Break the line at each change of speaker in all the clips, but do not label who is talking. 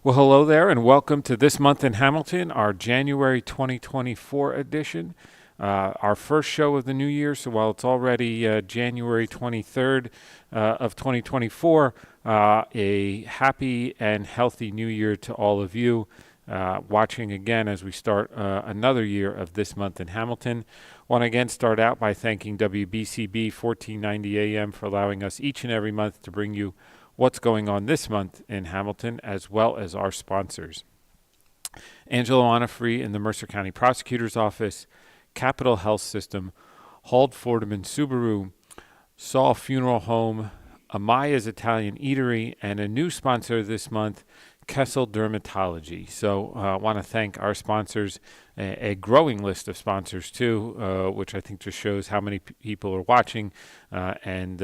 Well, hello there, and welcome to This Month in Hamilton, our January 2024 edition. Our first show of the new year, so while it's already January 23rd of 2024, a happy and healthy new year to all of you watching again as we start another year of This Month in Hamilton. Want to again start out by thanking WBCB 1490 AM for allowing us each and every month to bring you what's going on this month in Hamilton, as well as our sponsors. Angelo Onifree in the Mercer County Prosecutor's Office, Capital Health System, Ford-Subaru, Saul Funeral Home, Amaya's Italian Eatery, and a new sponsor this month, Kessel Dermatology. So I want to thank our sponsors, a growing list of sponsors too, which I think just shows how many people are watching and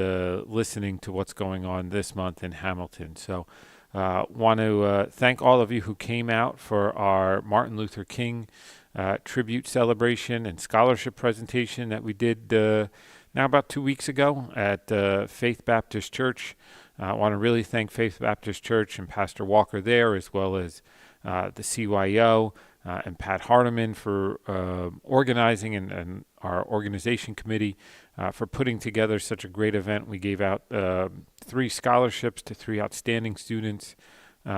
listening to what's going on this month in Hamilton. So want to thank all of you who came out for our Martin Luther King tribute celebration and scholarship presentation that we did now about 2 weeks ago at Faith Baptist Church. I want to really thank Faith Baptist Church and Pastor Walker there, as well as the CYO and Pat Haldeman for organizing and our organization committee for putting together such a great event. We gave out 3 scholarships to 3 outstanding students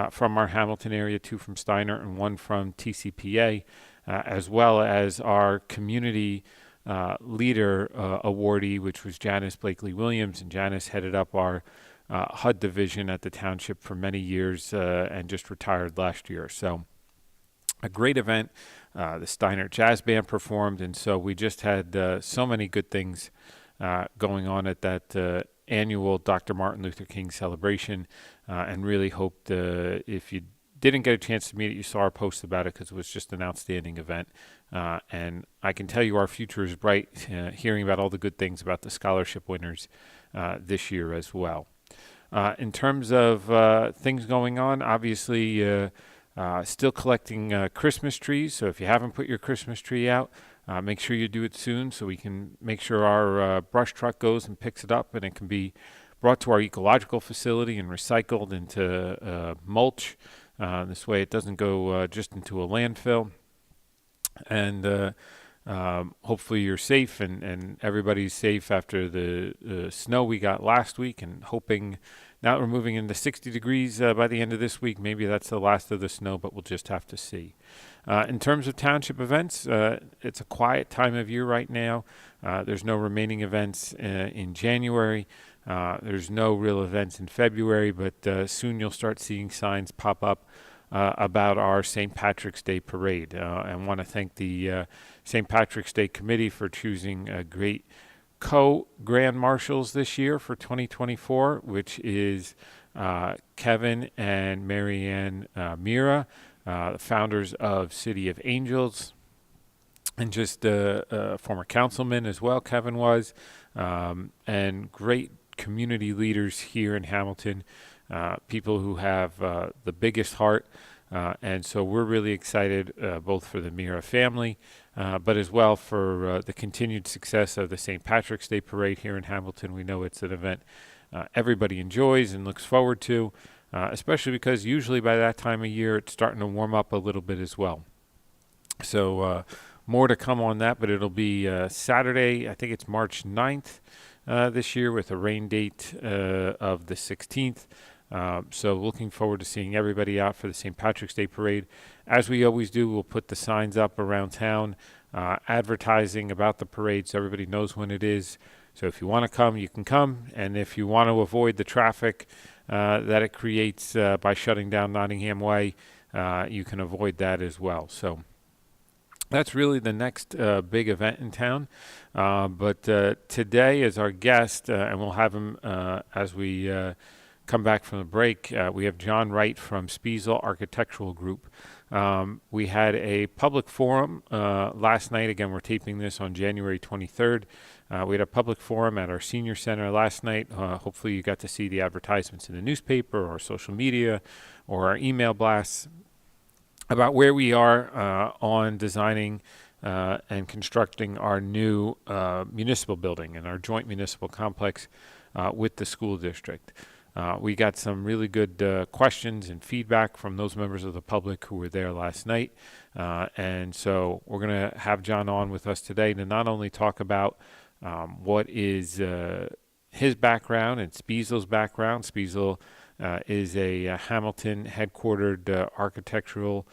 from our Hamilton area, 2 from Steiner and 1 from TCPA, as well as our community leader awardee, which was Janice Blakely Williams. And Janice headed up our HUD division at the Township for many years and just retired last year. So a great event. The Steiner Jazz Band performed, and so we just had so many good things going on at that annual Dr. Martin Luther King celebration, and really hoped if you didn't get a chance to meet it, you saw our post about it, because it was just an outstanding event. And I can tell you our future is bright, hearing about all the good things about the scholarship winners this year as well. In terms of things going on, obviously still collecting Christmas trees. So if you haven't put your Christmas tree out, make sure you do it soon so we can make sure our brush truck goes and picks it up and it can be brought to our ecological facility and recycled into mulch. This way it doesn't go just into a landfill. And hopefully you're safe and everybody's safe after the snow we got last week, and hoping now we're moving into 60 degrees by the end of this week. Maybe that's the last of the snow, but we'll just have to see. In terms of township events, it's a quiet time of year right now. There's no remaining events in January. There's no real events in February, but soon you'll start seeing signs pop up about our St. Patrick's Day Parade. I want to thank the St. Patrick's Day Committee for choosing great co-Grand Marshals this year for 2024, which is Kevin and Marianne Mira, the founders of City of Angels, and just a former councilman as well, Kevin was, and great community leaders here in Hamilton, people who have the biggest heart. And so we're really excited both for the Mira family, but as well for the continued success of the St. Patrick's Day Parade here in Hamilton. We know it's an event everybody enjoys and looks forward to, especially because usually by that time of year it's starting to warm up a little bit as well. So more to come on that, but it'll be Saturday, I think it's March 9th this year, with a rain date of the 16th. So looking forward to seeing everybody out for the St. Patrick's Day Parade. As we always do, we'll put the signs up around town advertising about the parade so everybody knows when it is. So if you want to come, you can come. And if you want to avoid the traffic that it creates by shutting down Nottingham Way, you can avoid that as well. So that's really the next big event in town. But today is our guest, and we'll have him as we come back from the break. We have John Wright from Spiezle Architectural Group. We had a public forum last night. Again, we're taping this on January 23rd. We had a public forum at our senior center last night. Hopefully you got to see the advertisements in the newspaper or social media or our email blasts about where we are on designing and constructing our new municipal building and our joint municipal complex with the school district. We got some really good questions and feedback from those members of the public who were there last night. And so we're going to have John on with us today to not only talk about what is his background and Spiezle's background. Spiezle is a Hamilton headquartered architectural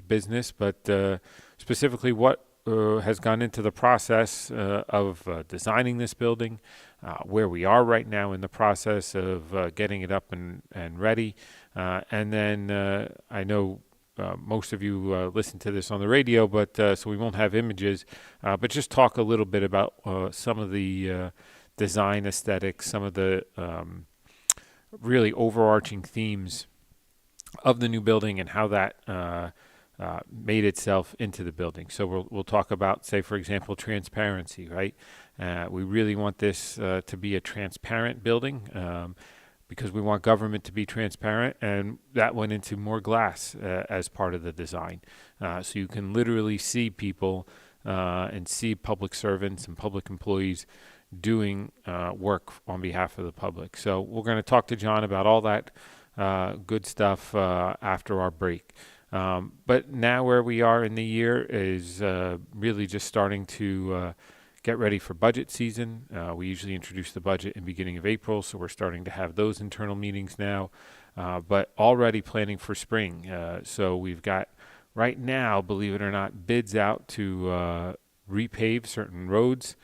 business, but specifically what has gone into the process of designing this building, where we are right now in the process of getting it up and ready. And then I know most of you listen to this on the radio, but so we won't have images, but just talk a little bit about some of the design aesthetics, some of the really overarching themes of the new building and how that made itself into the building. So we'll talk about, say, for example, transparency, right? We really want this to be a transparent building because we want government to be transparent, and that went into more glass as part of the design. So you can literally see people and see public servants and public employees doing work on behalf of the public. So we're going to talk to John about all that good stuff after our break. But now where we are in the year is really just starting to get ready for budget season. We usually introduce the budget in beginning of April, so we're starting to have those internal meetings now, but already planning for spring. So we've got right now, believe it or not, bids out to repave certain roads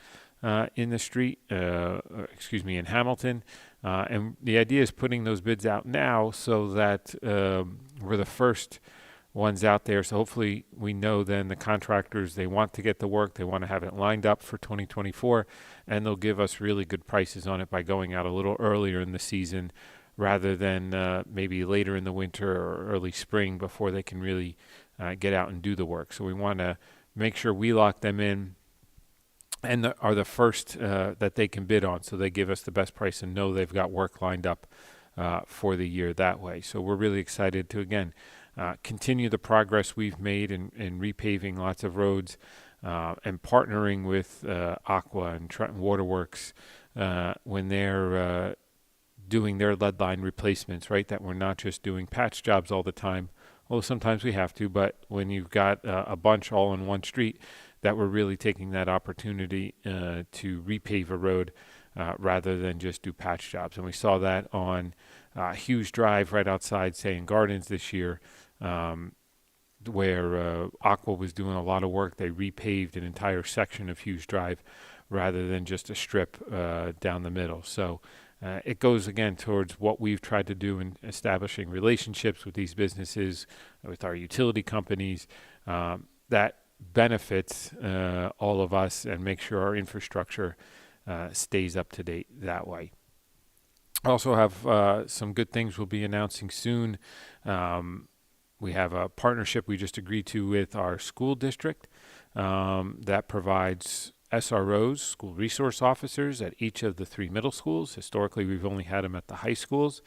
in the street, in Hamilton. And the idea is putting those bids out now so that we're the first ones out there. So hopefully we know then the contractors, they want to get the work, they want to have it lined up for 2024, and they'll give us really good prices on it by going out a little earlier in the season rather than maybe later in the winter or early spring before they can really get out and do the work. So we want to make sure we lock them in and are the first that they can bid on, so they give us the best price and know they've got work lined up for the year that way. So we're really excited to, again, continue the progress we've made in repaving lots of roads and partnering with Aqua and Trenton Waterworks when they're doing their lead line replacements, right? That we're not just doing patch jobs all the time, although sometimes we have to, but when you've got a bunch all in one street, that we're really taking that opportunity to repave a road rather than just do patch jobs. And we saw that on Hughes Drive right outside Saying Gardens this year, where Aqua was doing a lot of work. They repaved an entire section of Hughes Drive rather than just a strip down the middle. So it goes, again, towards what we've tried to do in establishing relationships with these businesses, with our utility companies, that benefits all of us and make sure our infrastructure stays up to date that way. Also have some good things we'll be announcing soon. We have a partnership we just agreed to with our school district that provides SROs, school resource officers, at each of the 3 middle schools. Historically, we've only had them at the high schools,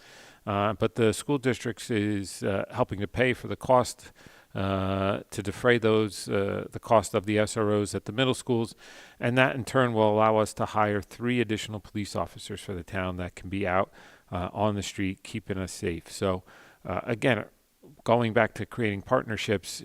but the school districts is helping to pay for the cost to defray those, the cost of the SROs at the middle schools, and that in turn will allow us to hire 3 additional police officers for the town that can be out on the street keeping us safe. So again, going back to creating partnerships,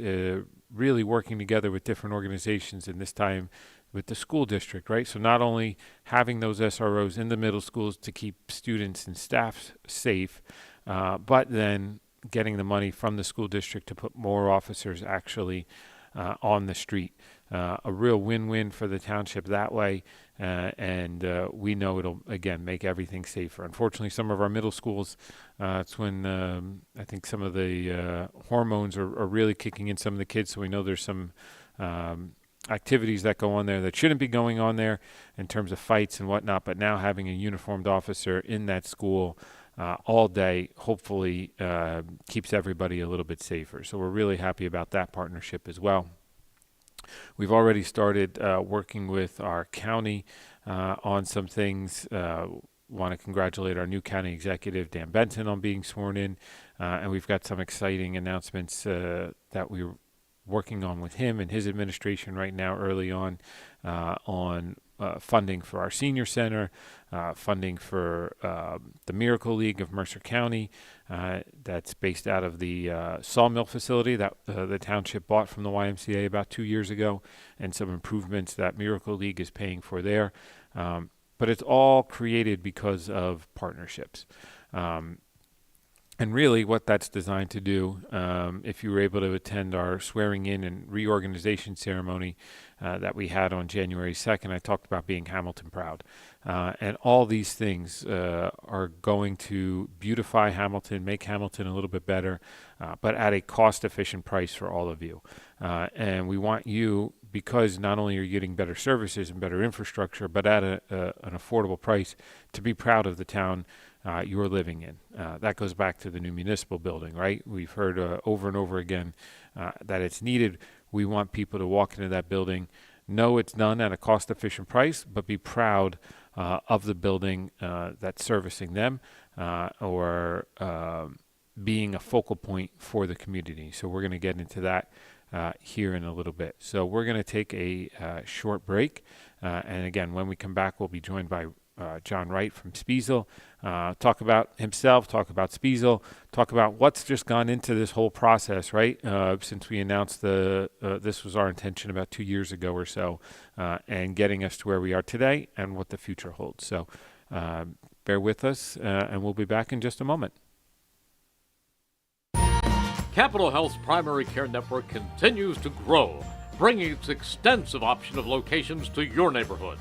really working together with different organizations, and this time with the school district, right? So not only having those SROs in the middle schools to keep students and staff safe, but then getting the money from the school district to put more officers actually on the street. A real win-win for the township that way, and we know it'll, again, make everything safer. Unfortunately, some of our middle schools, it's when I think some of the hormones are really kicking in some of the kids, so we know there's some activities that go on there that shouldn't be going on there in terms of fights and whatnot, but now having a uniformed officer in that school all day hopefully keeps everybody a little bit safer. So we're really happy about that partnership as well. We've already started working with our county on some things. Want to congratulate our new county executive, Dan Benton, on being sworn in. And we've got some exciting announcements that we're working on with him and his administration right now early on funding for our senior center, funding for the Miracle League of Mercer County, that's based out of the sawmill facility that the township bought from the YMCA about 2 years ago, and some improvements that Miracle League is paying for there. But it's all created because of partnerships. And really what that's designed to do, if you were able to attend our swearing in and reorganization ceremony that we had on January 2nd, I talked about being Hamilton proud. And all these things are going to beautify Hamilton, make Hamilton a little bit better, but at a cost-efficient price for all of you. And we want you, because not only are you getting better services and better infrastructure, but at an affordable price, to be proud of the town you're living in. That goes back to the new municipal building, right? We've heard over and over again that it's needed. We want people to walk into that building, know it's done at a cost-efficient price, but be proud of the building that's servicing them or being a focal point for the community. So we're going to get into that here in a little bit. So we're going to take a short break. And again, when we come back, we'll be joined by John Wright from Spiezle, talk about himself, talk about Spiezle, talk about what's just gone into this whole process, right? Since we announced this was our intention about 2 years ago or so, and getting us to where we are today and what the future holds. So bear with us, and we'll be back in just a moment.
Capital Health's primary care network continues to grow, bringing its extensive option of locations to your neighborhood.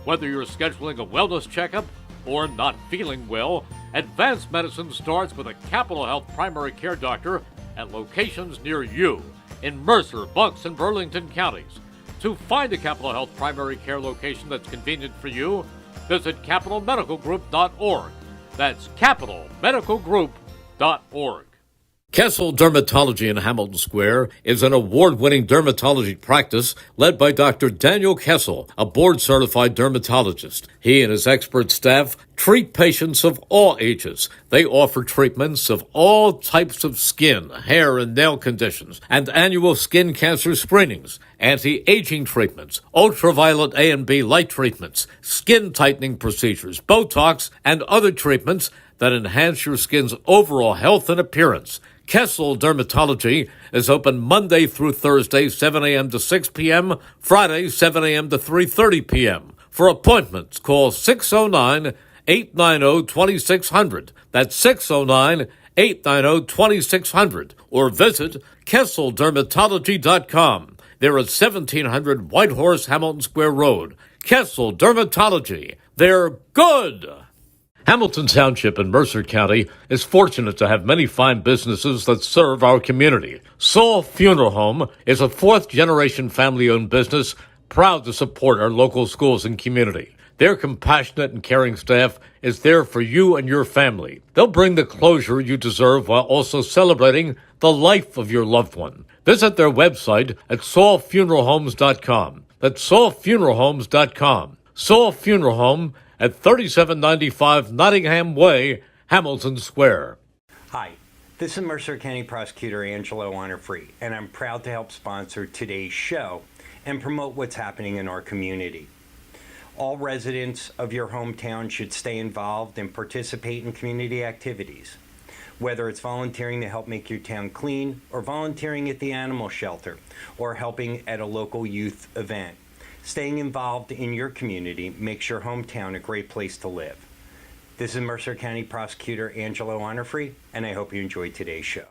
Whether you're scheduling a wellness checkup or not feeling well, advanced medicine starts with a Capital Health primary care doctor at locations near you in Mercer, Bucks, and Burlington counties. To find a Capital Health primary care location that's convenient for you, visit capitalmedicalgroup.org. That's capitalmedicalgroup.org. Kessel Dermatology in Hamilton Square is an award-winning dermatology practice led by Dr. Daniel Kessel, a board-certified dermatologist. He and his expert staff treat patients of all ages. They offer treatments of all types of skin, hair, and nail conditions, and annual skin cancer screenings, anti-aging treatments, ultraviolet A and B light treatments, skin tightening procedures, Botox, and other treatments that enhance your skin's overall health and appearance. Kessel Dermatology is open Monday through Thursday, 7 a.m. to 6 p.m., Friday, 7 a.m. to 3:30 p.m. For appointments, call 609-890-2600. That's 609-890-2600. Or visit KesselDermatology.com. They're at 1700 Whitehorse, Hamilton Square Road. Kessel Dermatology. They're good. Hamilton Township in Mercer County is fortunate to have many fine businesses that serve our community. Saul Funeral Home is a fourth-generation family-owned business proud to support our local schools and community. Their compassionate and caring staff is there for you and your family. They'll bring the closure you deserve while also celebrating the life of your loved one. Visit their website at saulfuneralhomes.com. That's saulfuneralhomes.com. Saul Funeral Home at 3795 Nottingham Way, Hamilton Square.
Hi, this is Mercer County Prosecutor Angelo Honorfree, and I'm proud to help sponsor today's show and promote what's happening in our community. All residents of your hometown should stay involved and participate in community activities, whether it's volunteering to help make your town clean, or volunteering at the animal shelter, or helping at a local youth event. Staying involved in your community makes your hometown a great place to live. This is Mercer County Prosecutor Angelo Honorfree, and I hope you enjoyed today's show.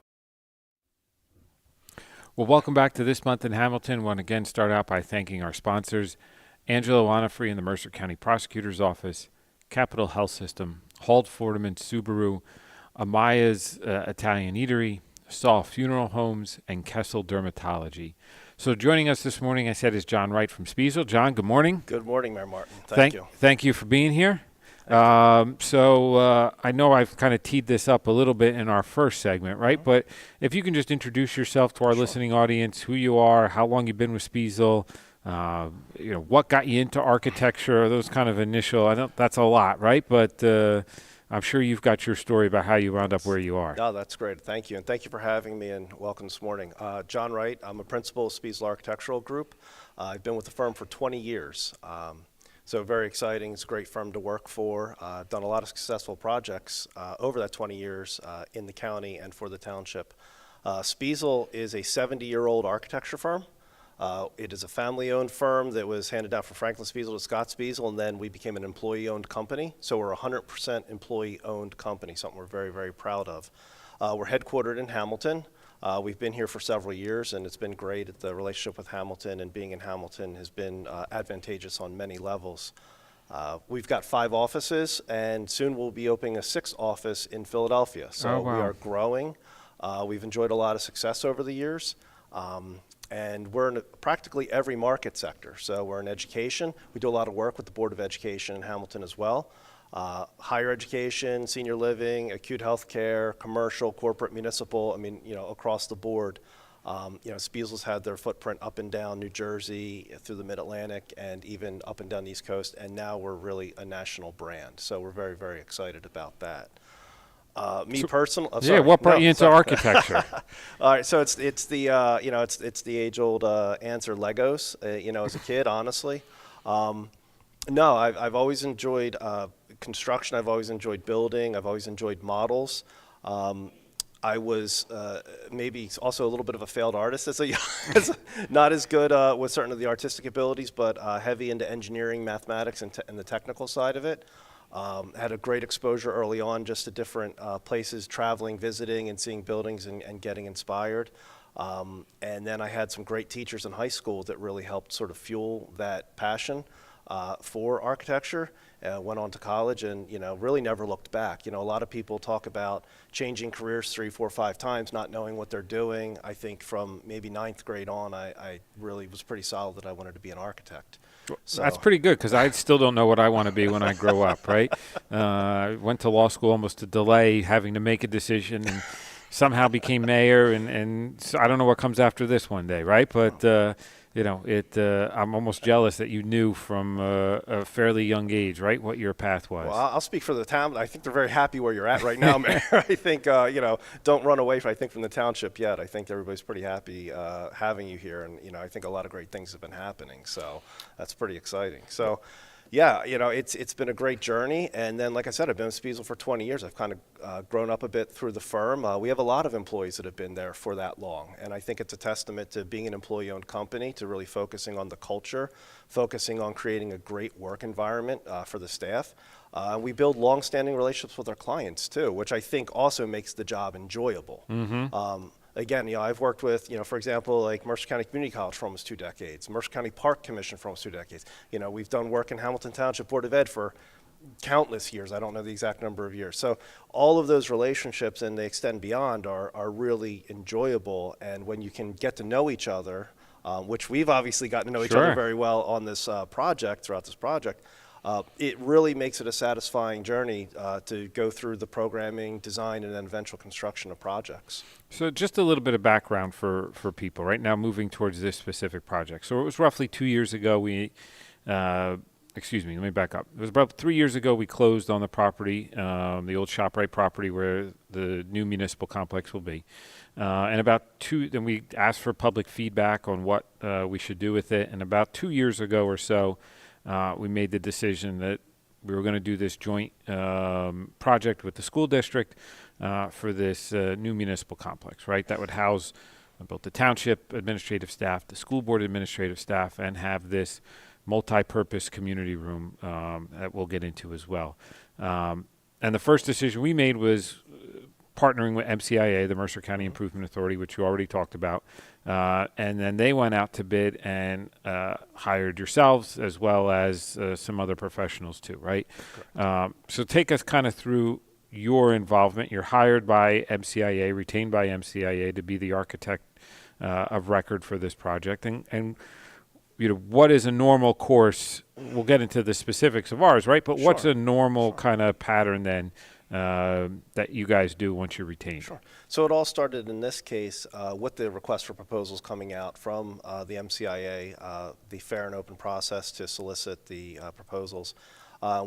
Well, welcome back to This Month in Hamilton. I want to again start out by thanking our sponsors, Angelo Honorfree in the Mercer County Prosecutor's Office, Capital Health System, Ford-Subaru, Amaya's Italian Eatery, Saul Funeral Homes, and Kessel Dermatology. So joining us this morning, I said, is John Wright from Spiezle. John, good morning.
Good morning, Mayor Martin. Thank you.
Thank you for being here. So I know I've kind of teed this up a little bit in our first segment, right? Mm-hmm. But if you can just introduce yourself to our listening audience, who you are, how long you've been with Spiezle, what got you into architecture, those kind of initial, I know that's a lot, right? But I'm sure you've got your story about how you wound up where you are.
Oh, that's great. Thank you. And thank you for having me and welcome this morning. John Wright, I'm a principal of Spiezle Architectural Group. I've been with the firm for 20 years. So very exciting. It's a great firm to work for. Done a lot of successful projects over that 20 years in the county and for the township. Spiezle is a 70-year-old architecture firm. It is a family-owned firm that was handed down from Franklin Spiezle to Scott Spiezle, and then we became an employee-owned company. So we're a 100% employee-owned company, something we're very, very proud of. We're headquartered in Hamilton. We've been here for several years, and it's been great. The relationship with Hamilton and being in Hamilton has been advantageous on many levels. We've got 5 offices, and soon we'll be opening a 6th office in Philadelphia. So
wow.
we are growing. We've enjoyed a lot of success over the years. And we're in practically every market sector. So we're in education. We do a lot of work with the Board of Education in Hamilton as well. Higher education, senior living, acute health care, commercial, corporate, municipal, I mean, across the board. Spiezle's had their footprint up and down New Jersey, through the Mid-Atlantic, and even up and down the East Coast, and now we're really a national brand. So we're very, very excited about that. Personally,
what brought you into architecture?
All right, so it's the it's the age-old answer, Legos. As a kid, honestly, no, I've always enjoyed construction. I've always enjoyed building. I've always enjoyed models. I was maybe also a little bit of a failed artist not as good with certain of the artistic abilities, but heavy into engineering, mathematics, and the technical side of it. Had a great exposure early on just to different places, traveling, visiting, and seeing buildings and getting inspired. And then I had some great teachers in high school that really helped sort of fuel that passion for architecture. Went on to college and, really never looked back. A lot of people talk about changing careers 3, 4, 5 times, not knowing what they're doing. I think from maybe 9th grade on, I really was pretty solid that I wanted to be an architect. So.
That's pretty good, because I still don't know what I want to be when I grow up, right? I went to law school almost to delay having to make a decision, and somehow became mayor, and so I don't know what comes after this one day, right? But, I'm almost jealous that you knew from a fairly young age, right, what your path was.
Well, I'll speak for the town. I think they're very happy where you're at right now, Mayor. I think, don't run away from the township yet. I think everybody's pretty happy having you here. And, I think a lot of great things have been happening. So that's pretty exciting. So, yeah, it's been a great journey. And then, like I said, I've been with Spiezle for 20 years. I've kind of grown up a bit through the firm. We have a lot of employees that have been there for that long. And I think it's a testament to being an employee-owned company, to really focusing on the culture, focusing on creating a great work environment for the staff. We build long-standing relationships with our clients, too, which I think also makes the job enjoyable. Mm-hmm. Again, I've worked with, for example, like Mercer County Community College for almost 2 decades, Mercer County Park Commission for almost 2 decades. We've done work in Hamilton Township Board of Ed for countless years. I don't know the exact number of years. So all of those relationships, and they extend beyond, are really enjoyable. And when you can get to know each other, which we've obviously gotten to know each other very well on this project, throughout this project, it really makes it a satisfying journey to go through the programming, design, and then eventual construction of projects.
So just a little bit of background for people right now moving towards this specific project. So it was roughly 2 years ago let me back up. It was about 3 years ago we closed on the property, the old ShopRite property where the new municipal complex will be. And then we asked for public feedback on what we should do with it. And about 2 years ago or so, we made the decision that we were going to do this joint project with the school district for this new municipal complex, right? That would house both the township administrative staff, the school board administrative staff, and have this multi-purpose community room that we'll get into as well. And the first decision we made was partnering with MCIA, the Mercer County Improvement Authority, which you already talked about. And then they went out to bid and hired yourselves as well as some other professionals too, right? So take us kind of through your involvement. You're hired by MCIA, retained by MCIA to be the architect of record for this project. And what is a normal course? We'll get into the specifics of ours, right? But what's a normal kind of pattern then that you guys do once you're retained?
Sure. So it all started in this case with the request for proposals coming out from the MCIA, the fair and open process to solicit the proposals.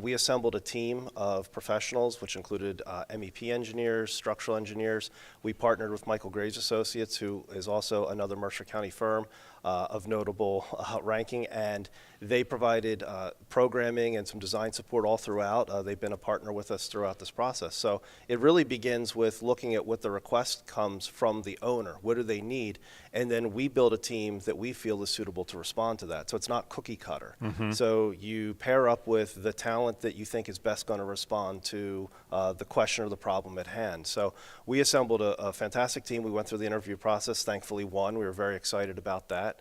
We assembled a team of professionals, which included MEP engineers, structural engineers. We partnered with Michael Gray's Associates, who is also another Mercer County firm of notable ranking, and they provided programming and some design support all throughout. They've been a partner with us throughout this process. So it really begins with looking at what the request comes from the owner. What do they need? And then we build a team that we feel is suitable to respond to that. So it's not cookie cutter. So you pair up with the talent that you think is best going to respond to the question or the problem at hand. So we assembled a fantastic team. We went through the interview process, thankfully won. We were very excited about that.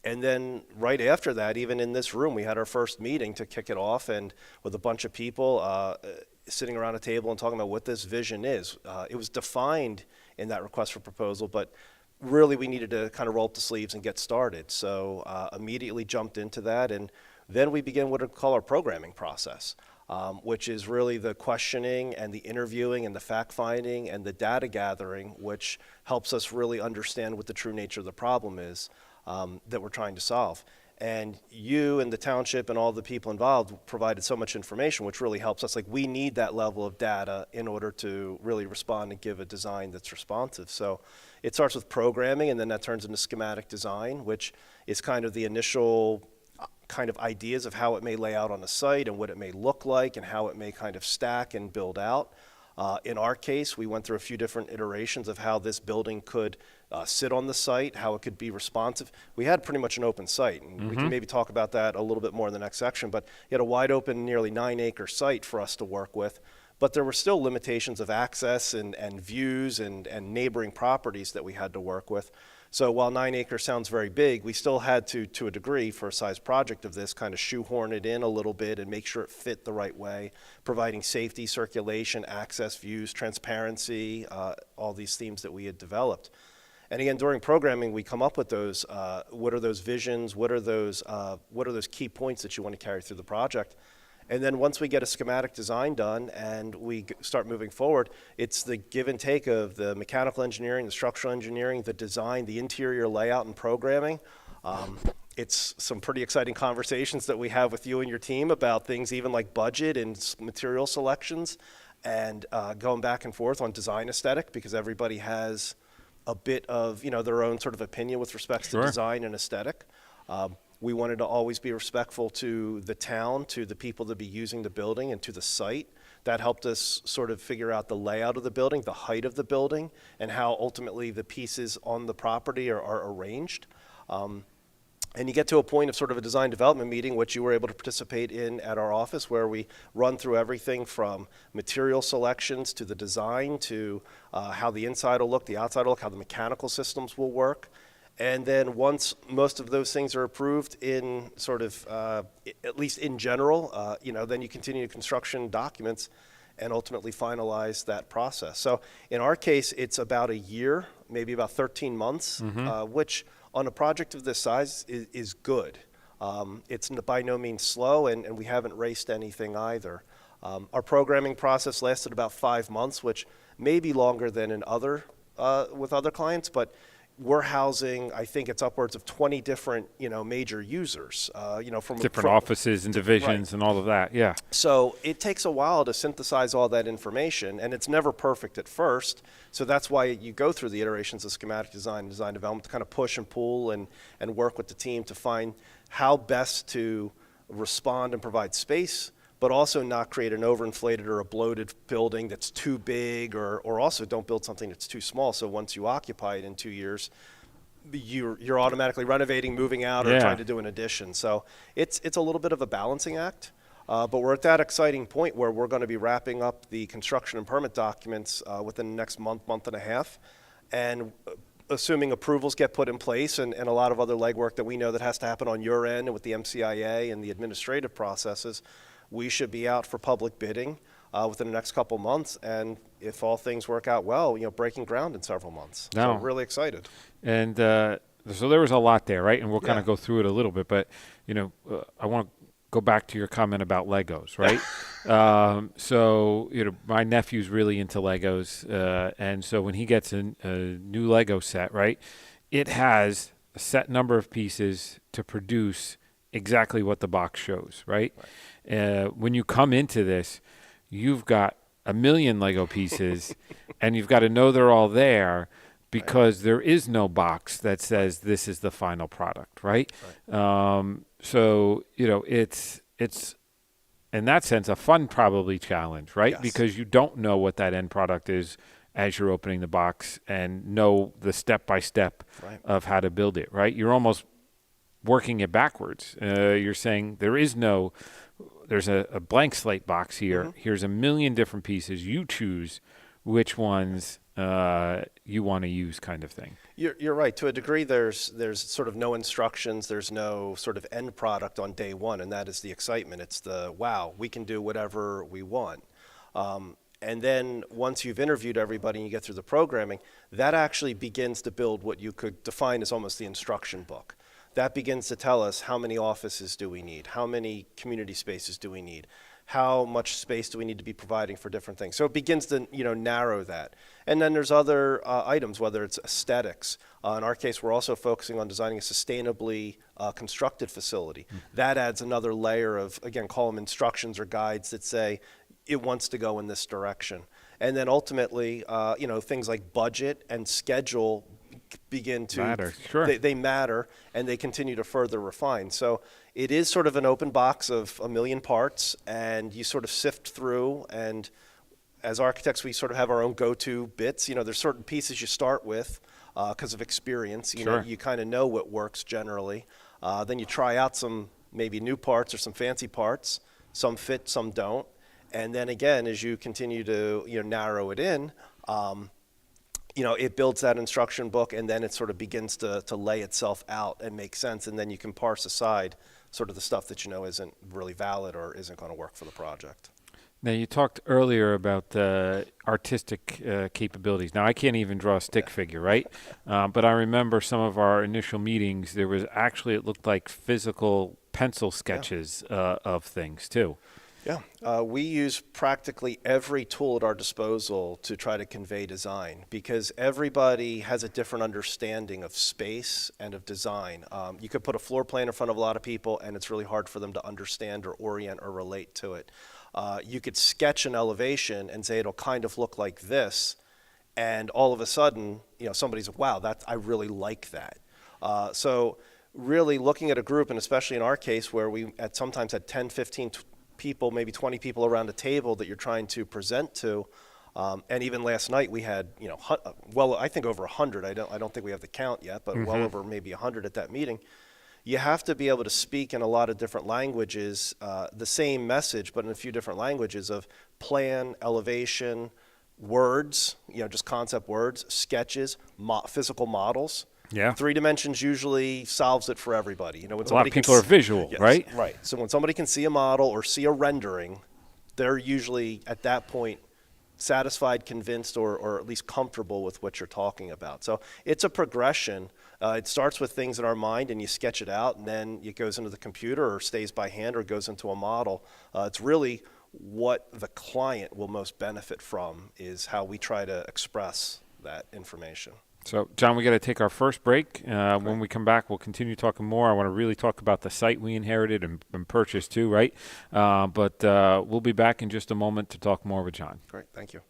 And then right after that, even in this room, we had our first meeting to kick it off, and with a bunch of people sitting around a table and talking about what this vision is. It was defined in that request for proposal, but really we needed to kind of roll up the sleeves and get started. So immediately jumped into that, and then we began what we call our programming process, which is really the questioning and the interviewing and the fact-finding and the data gathering, which helps us really understand what the true nature of the problem is that we're trying to solve. And you and the township and all the people involved provided so much information, which really helps us. Like, we need that level of data in order to really respond and give a design that's responsive. So it starts with programming, and then that turns into schematic design, which is kind of the initial kind of ideas of how it may lay out on the site and what it may look like and how it may kind of stack and build out. In our case, we went through a few different iterations of how this building could sit on the site, how it could be responsive. We had pretty much an open site, and we can maybe talk about that a little bit more in the next section, but you had a wide open, nearly 9-acre site for us to work with, but there were still limitations of access and views and neighboring properties that we had to work with. So while 9 acres sounds very big, we still had to a degree, for a size project of this, kind of shoehorn it in a little bit and make sure it fit the right way, providing safety, circulation, access, views, transparency, all these themes that we had developed. And again, during programming, we come up with those, what are those visions, what are those key points that you want to carry through the project. And then once we get a schematic design done and we start moving forward, it's the give and take of the mechanical engineering, the structural engineering, the design, the interior layout and programming. It's some pretty exciting conversations that we have with you and your team about things even like budget and material selections, and going back and forth on design aesthetic, because everybody has a bit of their own sort of opinion with respect to design and aesthetic. We wanted to always be respectful to the town, to the people that be using the building, and to the site. That helped us sort of figure out the layout of the building, the height of the building, and how ultimately the pieces on the property are arranged. And you get to a point of sort of a design development meeting, which you were able to participate in at our office, where we run through everything from material selections to the design to how the inside will look, the outside will look, how the mechanical systems will work. And then once most of those things are approved in sort of, at least in general, then you continue construction documents and ultimately finalize that process. So in our case, it's about a year, maybe about 13 months, which on a project of this size is good. It's by no means slow, and we haven't raced anything either. Our programming process lasted about 5 months, which may be longer than with other clients, but we're housing, I think it's upwards of 20 different, major users, from
different offices and divisions and all of that. Yeah.
So it takes a while to synthesize all that information, and it's never perfect at first. So that's why you go through the iterations of schematic design and design development to kind of push and pull and work with the team to find how best to respond and provide space, but also not create an overinflated or a bloated building that's too big, or also don't build something that's too small. So once you occupy it in 2 years, you're automatically renovating, moving out, or trying to do an addition. So it's a little bit of a balancing act, but we're at that exciting point where we're going to be wrapping up the construction and permit documents within the next month and a half. And assuming approvals get put in place and a lot of other legwork that we know that has to happen on your end and with the MCIA and the administrative processes, we should be out for public bidding within the next couple months, and if all things work out well, breaking ground in several months. So I'm really excited. And
so there was a lot there, right? And we'll kind of go through it a little bit, but I want to go back to your comment about Legos, right? So my nephew's really into Legos, and so when he gets a new Lego set, right, it has a set number of pieces to produce exactly what the box shows, right? When you come into this, you've got a million Lego pieces, and you've got to know they're all there, because there is no box that says this is the final product, right? So, it's in that sense a fun probably challenge, right?
Yes.
Because you don't know what that end product is as you're opening the box and know the step-by-step of how to build it, right? You're almost working it backwards. You're saying there's a blank slate box here. Here's a million different pieces. You choose which ones you want to use, kind of thing.
You're right. To a degree, there's sort of no instructions. There's no sort of end product on day one, and that is the excitement. It's the, wow, we can do whatever we want. And then once you've interviewed everybody and you get through the programming, that actually begins to build what you could define as almost the instruction book. That begins to tell us how many offices do we need, how many community spaces do we need, how much space do we need to be providing for different things. So it begins to narrow that. And then there's other items, whether it's aesthetics. In our case, we're also focusing on designing a sustainably constructed facility. That adds another layer of, again, call them instructions or guides that say it wants to go in this direction. And then ultimately, things like budget and schedule begin to
matter. Sure.
They matter, and they continue to further refine. So it is sort of an open box of a million parts, and you sort of sift through. And as architects, we sort of have our own go-to bits. There's certain pieces you start with because of experience. You kind of know what works generally. Then you try out some maybe new parts or some fancy parts. Some fit, some don't. And then again, as you continue to narrow it in, it builds that instruction book, and then it sort of begins to lay itself out and make sense, and then you can parse aside sort of the stuff that isn't really valid or isn't going to work for the project.
Now, you talked earlier about artistic capabilities. Now, I can't even draw a stick figure, right? But I remember some of our initial meetings, there was actually, it looked like physical pencil sketches of things, too.
Yeah, we use practically every tool at our disposal to try to convey design, because everybody has a different understanding of space and of design. You could put a floor plan in front of a lot of people, and it's really hard for them to understand or orient or relate to it. You could sketch an elevation and say it'll kind of look like this, and all of a sudden, somebody's like, wow, I really like that. So really looking at a group, and especially in our case where we sometimes had 10, 15 people, maybe 20 people around a table that you're trying to present to, and even last night we had, I think over 100. I don't think we have the count yet, but well over maybe 100 at that meeting. You have to be able to speak in a lot of different languages, the same message, but in a few different languages of plan, elevation, words, just concept words, sketches, physical models.
Yeah.
3 dimensions usually solves it for everybody. When
a lot of people are visual,
yes,
right?
Right. So when somebody can see a model or see a rendering, they're usually at that point satisfied, convinced, or at least comfortable with what you're talking about. So it's a progression. It starts with things in our mind, and you sketch it out, and then it goes into the computer or stays by hand or goes into a model. It's really what the client will most benefit from is how we try to express that information.
So, John, we got to take our first break. When we come back, we'll continue talking more. I want to really talk about the site we inherited and purchased too, right? But we'll be back in just a moment to talk more with John.
Great, thank you.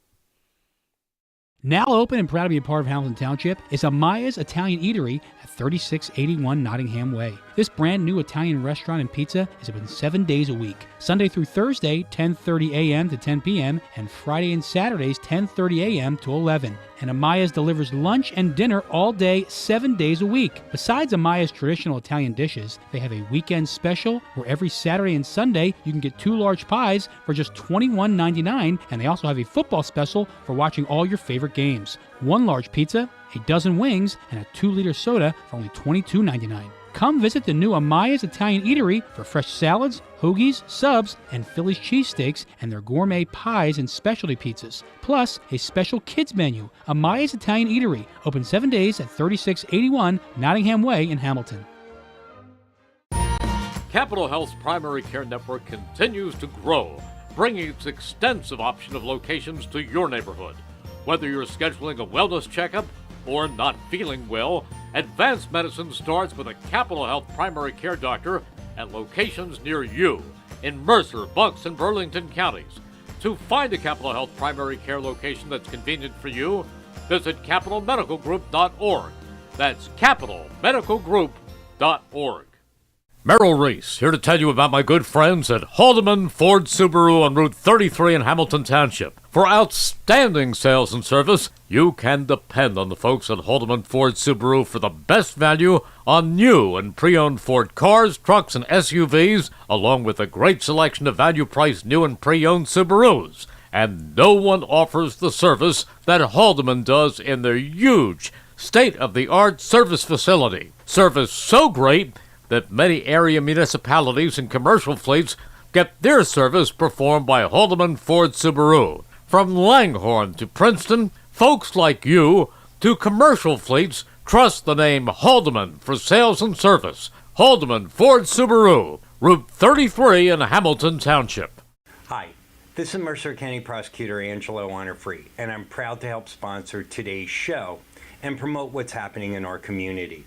Now open and proud to be a part of Hamilton Township is Amaya's Italian Eatery at 3681 Nottingham Way. This brand new Italian restaurant and pizza is open 7 days a week, Sunday through Thursday, 10:30 a.m. to 10 p.m., and Friday and Saturdays, 10:30 a.m. to 11. And Amaya's delivers lunch and dinner all day, 7 days a week. Besides Amaya's traditional Italian dishes, they have a weekend special where every Saturday and Sunday you can get 2 large pies for just $21.99, and they also have a football special for watching all your favorite games. 1 large pizza, a dozen wings, and a 2-liter soda for only $22.99. Come visit the new Amaya's Italian Eatery for fresh salads, hoagies, subs, and Philly's cheesesteaks, and their gourmet pies and specialty pizzas. Plus, a special kids menu. Amaya's Italian Eatery, open 7 days at 3681 Nottingham Way in Hamilton.
Capital Health's primary care network continues to grow, bringing its extensive option of locations to your neighborhood. Whether you're scheduling a wellness checkup or not feeling well, advanced medicine starts with a Capital Health primary care doctor at locations near you in Mercer, Bucks, and Burlington counties. To find a Capital Health primary care location that's convenient for you, visit capitalmedicalgroup.org. That's capitalmedicalgroup.org. Merrill Reese here to tell you about my good friends at Haldeman Ford-Subaru on Route 33 in Hamilton Township. For outstanding sales and service, you can depend on the folks at Haldeman Ford-Subaru for the best value on new and pre-owned Ford cars, trucks, and SUVs, along with a great selection of value-priced new and pre-owned Subarus. And no one offers the service that Haldeman does in their huge, state-of-the-art service facility. Service so great that many area municipalities and commercial fleets get their service performed by Haldeman Ford-Subaru. From Langhorne to Princeton, folks like you to commercial fleets trust the name Haldeman for sales and service. Haldeman Ford-Subaru, Route 33 in Hamilton Township.
Hi, this is Mercer County Prosecutor Angelo Honorfree, and I'm proud to help sponsor today's show and promote what's happening in our community.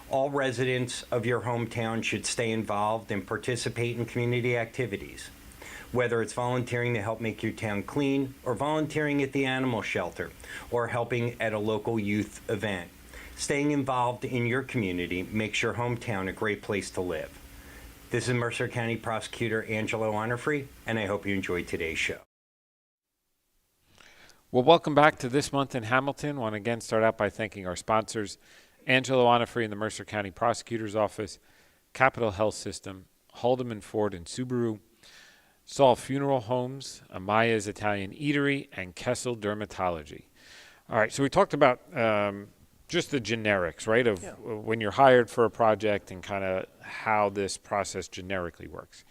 All residents of your hometown should stay involved and participate in community activities, whether it's volunteering to help make your town clean, or volunteering at the animal shelter, or helping at a local youth event. Staying involved in your community makes your hometown a great place to live. This is Mercer County Prosecutor Angelo Honorfree, and I hope you enjoyed today's show.
Well, welcome back to This Month in Hamilton. I want to again start out by thanking our sponsors, Angelo Honorfree in the Mercer County Prosecutor's Office, Capital Health System, Haldeman Ford and Subaru, Saul Funeral Homes, Amaya's Italian Eatery, and Kessel Dermatology. All right, so we talked about just the generics, right, of when you're hired for a project and kind of how this process generically works.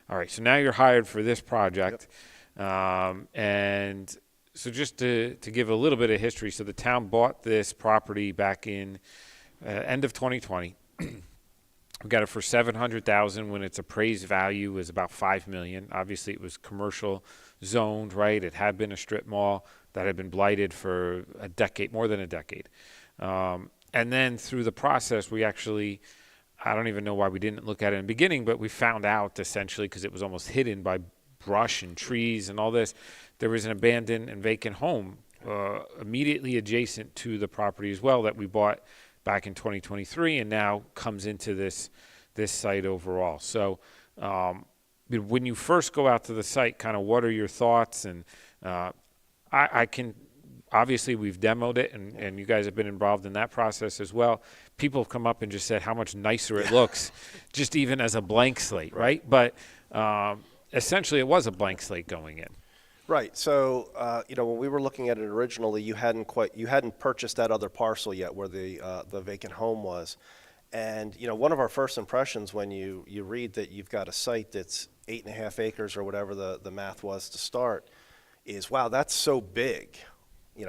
All right, so now you're hired for this project, and so just to give a little bit of history, so the town bought this property back in end of 2020. We got it for $700,000 when its appraised value was about $5 million. Obviously, it was commercial zoned, right? It had been a strip mall that had been blighted for a decade, more than a decade. And then through the process, we actually, I don't even know why we didn't look at it in the beginning, but we found out essentially because it was almost hidden by brush and trees and all this. There was an abandoned and vacant home immediately adjacent to the property as well that we bought back in 2023 and now comes into this site overall. So when you first go out to the site, kind of what are your thoughts? And I can, obviously we've demoed it and you guys have been involved in that process as well. People have come up and just said how much nicer it looks, just even as a blank slate, right? But essentially it was a blank slate going in.
Right. So, when we were looking at it originally, you hadn't purchased that other parcel yet where the vacant home was. And, one of our first impressions when you read that you've got a site that's 8.5 acres or whatever the math was to start is, wow, that's so big.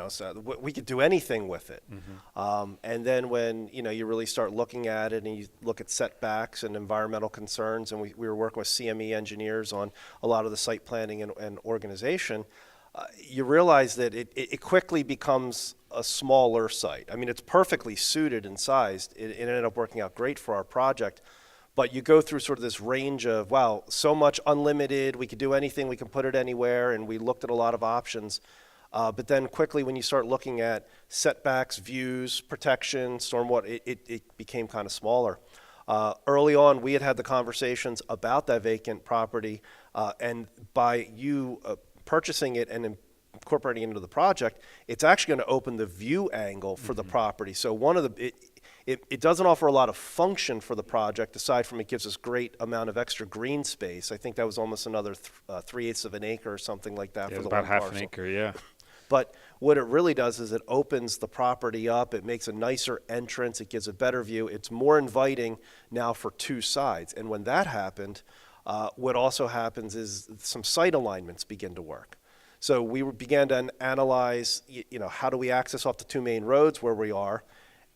So we could do anything with it. Mm-hmm. And then when, you really start looking at it and you look at setbacks and environmental concerns, and we were working with CME engineers on a lot of the site planning and organization, you realize that it quickly becomes a smaller site. I mean, it's perfectly suited and sized. It ended up working out great for our project. But you go through sort of this range of, wow, so much unlimited, we could do anything, we can put it anywhere, and we looked at a lot of options. But then quickly when you start looking at setbacks, views, protection, stormwater, it became kind of smaller. Early on, we had the conversations about that vacant property, and by you purchasing it and incorporating it into the project, it's actually going to open the view angle for the property. So it doesn't offer a lot of function for the project, aside from it gives us great amount of extra green space. I think that was almost another 3/8 of an acre or something like that for the
about
one
half
parcel.
an acre, yeah.
But what it really does is it opens the property up. It makes a nicer entrance. It gives a better view. It's more inviting now for two sides. And when that happened, what also happens is some site alignments begin to work. So we began to analyze, how do we access off the two main roads where we are?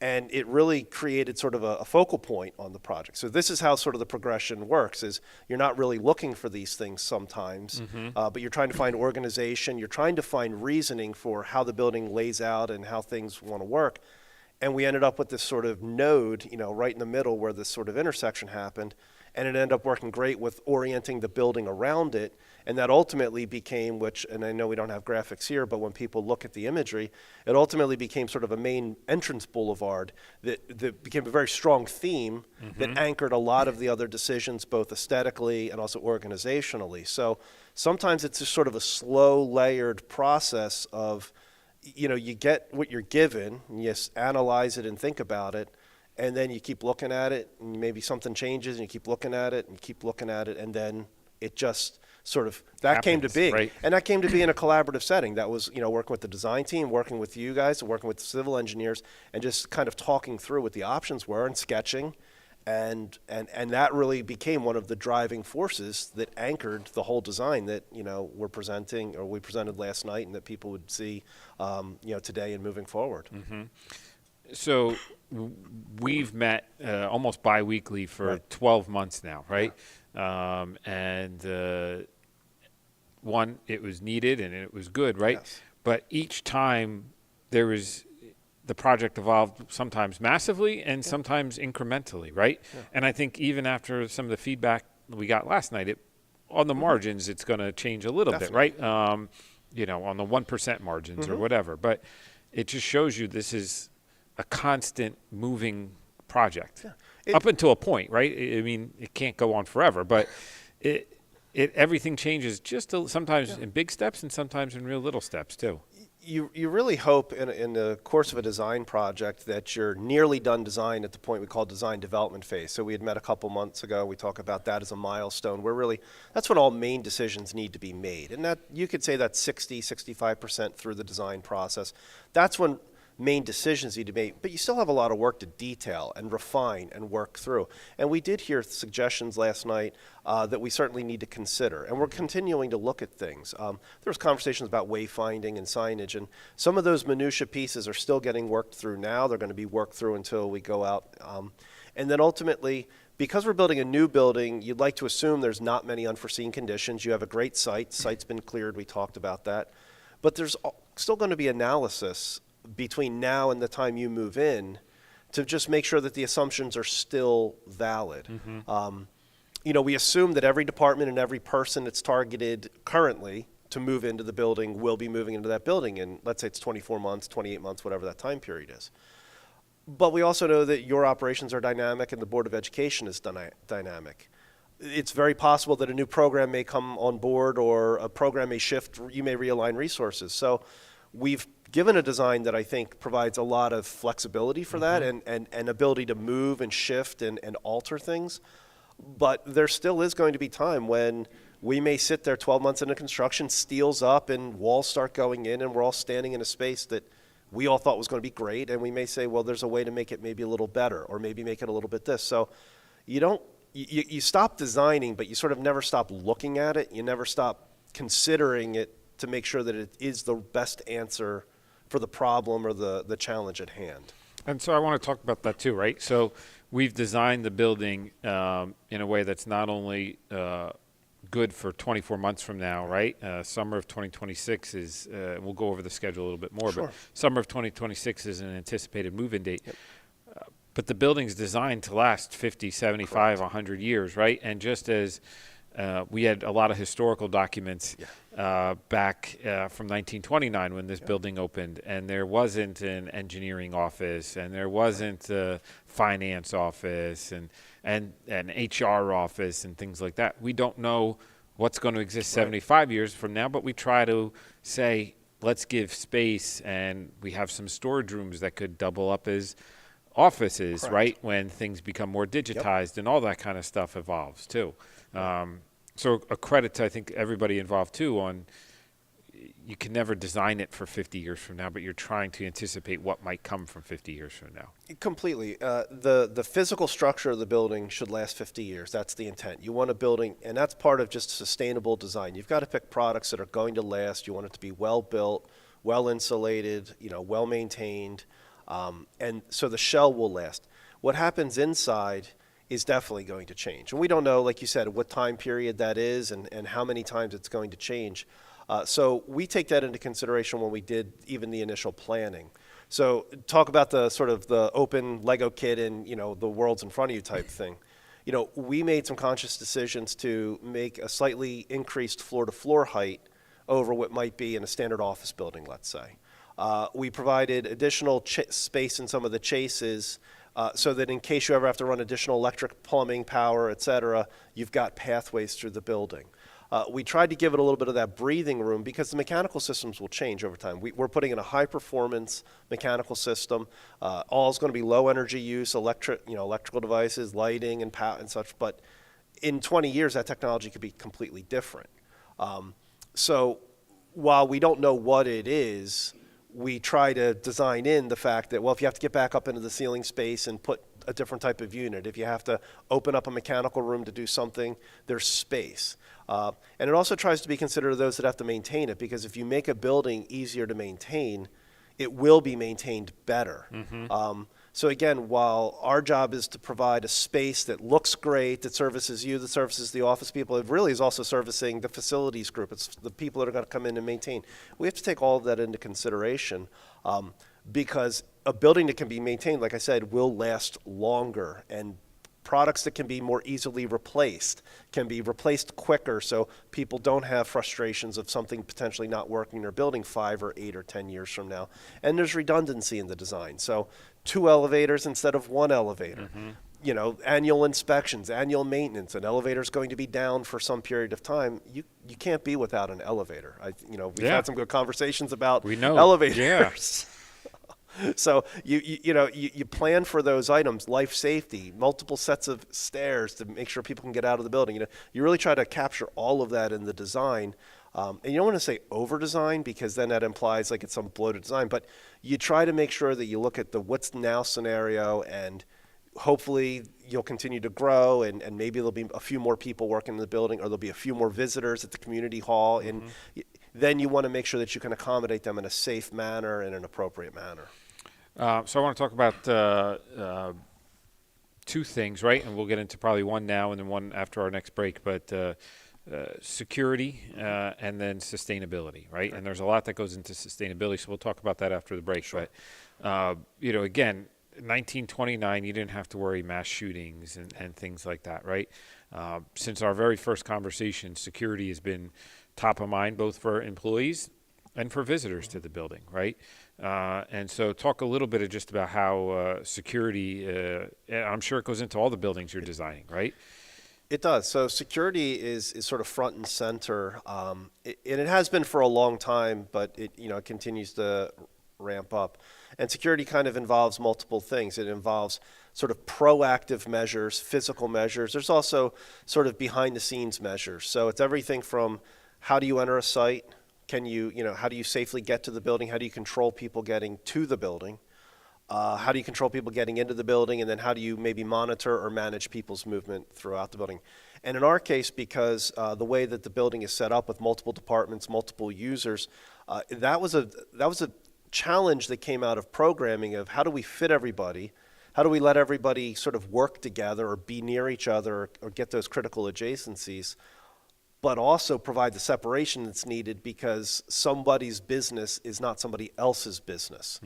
And it really created sort of a focal point on the project. So this is how sort of the progression works, is you're not really looking for these things sometimes, but you're trying to find organization. You're trying to find reasoning for how the building lays out and how things want to work. And we ended up with this sort of node, right in the middle where this sort of intersection happened. and it ended up working great with orienting the building around it. And that ultimately became, which, and I know we don't have graphics here, but when people look at the imagery, it ultimately became sort of a main entrance boulevard that became a very strong theme that anchored a lot of the other decisions, both aesthetically and also organizationally. So sometimes it's just sort of a slow, layered process of, you get what you're given, and you analyze it and think about it, and then you keep looking at it, and maybe something changes, and you keep looking at it, and you keep looking at it, and then it just sort of, that came to be.
Right.
And that came to be in a collaborative setting. That was, working with the design team, working with you guys, working with the civil engineers, and just kind of talking through what the options were and sketching. And that really became one of the driving forces that anchored the whole design that, we're presenting, or we presented last night, and that people would see, today and moving forward.
So we've met almost bi-weekly for 12 months now, right? One, it was needed and it was good, right?
Yes.
But each time the project evolved sometimes massively and sometimes incrementally, right? Yeah. And I think even after some of the feedback we got last night, on the margins, it's going to change a little bit, right? On the 1% margins or whatever. But it just shows you this is a constant moving project. Yeah. Up until a point, right? I mean, it can't go on forever, but everything changes just sometimes in big steps and sometimes in real little steps too.
You really hope in the course of a design project that you're nearly done design at the point we call design development phase. So we had met a couple months ago. We talk about that as a milestone. That's when all main decisions need to be made. And that you could say that's 65% through the design process. That's when main decisions need to be made, but you still have a lot of work to detail and refine and work through. And we did hear suggestions last night that we certainly need to consider, and we're continuing to look at things. There's conversations about wayfinding and signage, and some of those minutia pieces are still getting worked through now. They're going to be worked through until we go out. And then ultimately, because we're building a new building, you'd like to assume there's not many unforeseen conditions. You have a great site. Site's been cleared. We talked about that. But there's still going to be analysis between now and the time you move in to just make sure that the assumptions are still valid. We assume that every department and every person that's targeted currently to move into the building will be moving into that building in, let's say it's 24 months, 28 months, whatever that time period is. But we also know that your operations are dynamic and the Board of Education is dynamic. It's very possible that a new program may come on board or a program may shift, you may realign resources. So we've given a design that I think provides a lot of flexibility for that and ability to move and shift and alter things. But there still is going to be time when we may sit there 12 months into construction, steel's up and walls start going in and we're all standing in a space that we all thought was going to be great. And we may say, well, there's a way to make it maybe a little better or maybe make it a little bit this. So you stop designing, but you sort of never stop looking at it. You never stop considering it to make sure that it is the best answer for the problem or the challenge at hand.
And so I want to talk about that too, right? So we've designed the building in a way that's not only good for 24 months from now, right? Summer of 2026 is, we'll go over the schedule a little bit more, but summer of 2026 is an anticipated move-in date. Yep. But the building's designed to last 50, 75, 100 years, right? And just as we had a lot of historical documents back from 1929 when this building opened, and there wasn't an engineering office, and there wasn't a finance office, and an HR office, and things like that. We don't know what's going to exist 75 years from now, but we try to say, let's give space, and we have some storage rooms that could double up as offices, right? When things become more digitized and all that kind of stuff evolves too. So a credit to, I think, everybody involved too on, you can never design it for 50 years from now, but you're trying to anticipate what might come from 50 years from now.
Completely. The physical structure of the building should last 50 years. That's the intent. You want a building, and that's part of just sustainable design. You've got to pick products that are going to last. You want it to be well built, well insulated, well maintained, and so the shell will last. What happens inside is definitely going to change. And we don't know, like you said, what time period that is and how many times it's going to change. So we take that into consideration when we did even the initial planning. So talk about the sort of the open Lego kit and, the world's in front of you type thing. we made some conscious decisions to make a slightly increased floor-to-floor height over what might be in a standard office building, let's say. We provided additional space in some of the chases so that in case you ever have to run additional electric, plumbing, power, et cetera, you've got pathways through the building. We tried to give it a little bit of that breathing room because the mechanical systems will change over time. We're putting in a high-performance mechanical system. All is going to be low energy use, electrical devices, lighting, and power and such. But in 20 years, that technology could be completely different. So while we don't know what it is, we try to design in the fact that, well, if you have to get back up into the ceiling space and put a different type of unit, if you have to open up a mechanical room to do something, there's space. And it also tries to be considerate of those that have to maintain it, because if you make a building easier to maintain, it will be maintained better. So again, while our job is to provide a space that looks great, that services you, that services the office people, it really is also servicing the facilities group. It's the people that are going to come in and maintain. We have to take all of that into consideration because a building that can be maintained, like I said, will last longer, and products that can be more easily replaced can be replaced quicker, so people don't have frustrations of something potentially not working in their building 5 or 8 or 10 years from now. And there's redundancy in the design. So 2 elevators instead of 1 elevator. Annual inspections, annual maintenance. An elevator is going to be down for some period of time. You can't be without an elevator. We've had some good conversations about elevators.
Yeah.
So you plan for those items, life safety, multiple sets of stairs to make sure people can get out of the building. You really try to capture all of that in the design. And you don't want to say over-design because then that implies like it's some bloated design. But you try to make sure that you look at the what's now scenario, and hopefully you'll continue to grow, and maybe there'll be a few more people working in the building, or there'll be a few more visitors at the community hall. And then you want to make sure that you can accommodate them in a safe manner and an appropriate manner.
So I want to talk about 2 things, right? And we'll get into probably one now and then one after our next break. But security and then sustainability, right? And there's a lot that goes into sustainability, so we'll talk about that after the break.
Sure.
But, again, 1929, you didn't have to worry mass shootings and things like that, right? Since our very first conversation, security has been top of mind both for employees and for visitors to the building, right? And so talk a little bit of just about how security, I'm sure it goes into all the buildings you're designing, right?
It does. So security is sort of front and center, and it has been for a long time, but it continues to ramp up. And security kind of involves multiple things. It involves sort of proactive measures, physical measures. There's also sort of behind the scenes measures. So it's everything from how do you enter a site? How do you safely get to the building? How do you control people getting to the building? How do you control people getting into the building? And then how do you maybe monitor or manage people's movement throughout the building? And in our case, because the way that the building is set up with multiple departments, multiple users, that was a challenge that came out of programming of how do we fit everybody? How do we let everybody sort of work together or be near each other or get those critical adjacencies, but also provide the separation that's needed because somebody's business is not somebody else's business.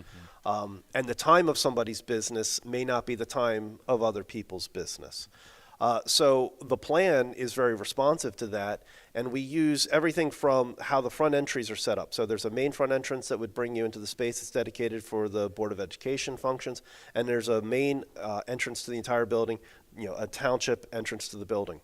And the time of somebody's business may not be the time of other people's business. So the plan is very responsive to that, and we use everything from how the front entries are set up. So there's a main front entrance that would bring you into the space that's dedicated for the Board of Education functions, and there's a main entrance to the entire building, a township entrance to the building.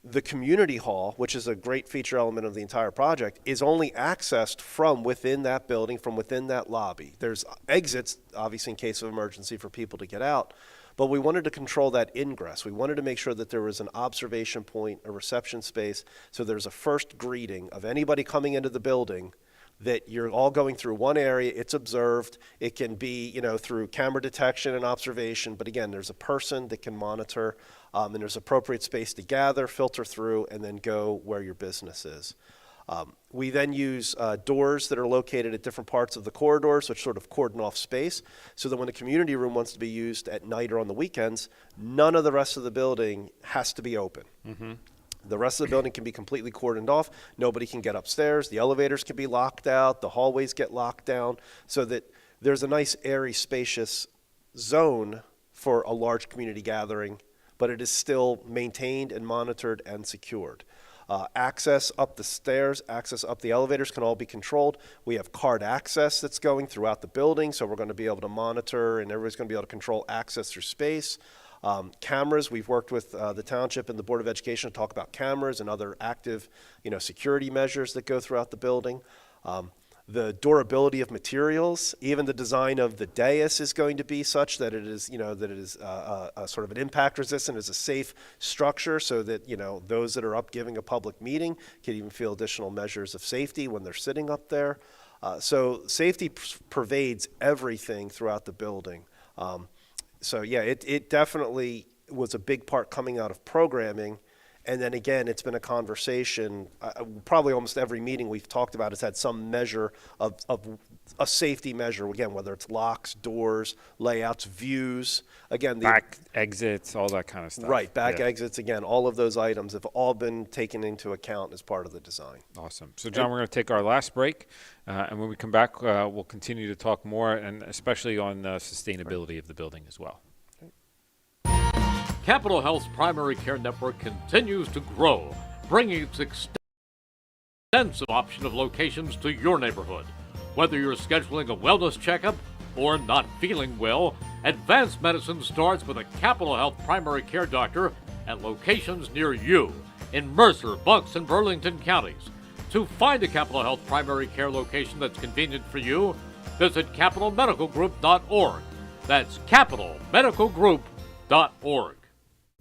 The community hall, which is a great feature element of the entire project, is only accessed from within that building, from within that lobby. There's exits, obviously in case of emergency, for people to get out, but we wanted to control that ingress. We wanted to make sure that there was an observation point, a reception space, so there's a first greeting of anybody coming into the building, that you're all going through one area, it's observed. It can be, through camera detection and observation, but again, there's a person that can monitor, and there's appropriate space to gather, filter through, and then go where your business is. We then use doors that are located at different parts of the corridors, which sort of cordon off space, so that when the community room wants to be used at night or on the weekends, none of the rest of the building has to be open. The rest of the building can be completely cordoned off. Nobody can get upstairs. The elevators can be locked out. The hallways get locked down, so that there's a nice, airy, spacious zone for a large community gathering, but it is still maintained and monitored and secured. Access up the stairs, access up the elevators can all be controlled. We have card access that's going throughout the building, so we're going to be able to monitor and everybody's going to be able to control access through space. Cameras, we've worked with the Township and the Board of Education to talk about cameras and other active, security measures that go throughout the building. The durability of materials, even the design of the dais is going to be such that it is, a sort of an impact resistant, is a safe structure so that, those that are up giving a public meeting can even feel additional measures of safety when they're sitting up there. So safety pervades everything throughout the building. It definitely was a big part coming out of programming. And then again, it's been a conversation. Probably almost every meeting we've talked about has had some measure of a safety measure. Again, whether it's locks, doors, layouts, views. Again,
back exits, all that kind of stuff.
Right, back exits. Again, all of those items have all been taken into account as part of the design.
Awesome. So, John, we're going to take our last break, and when we come back, we'll continue to talk more, and especially on sustainability of the building as well.
Capital Health's primary care network continues to grow, bringing its extensive option of locations to your neighborhood. Whether you're scheduling a wellness checkup or not feeling well, advanced medicine starts with a Capital Health primary care doctor at locations near you in Mercer, Bucks, and Burlington counties. To find a Capital Health primary care location that's convenient for you, visit capitalmedicalgroup.org. That's capitalmedicalgroup.org.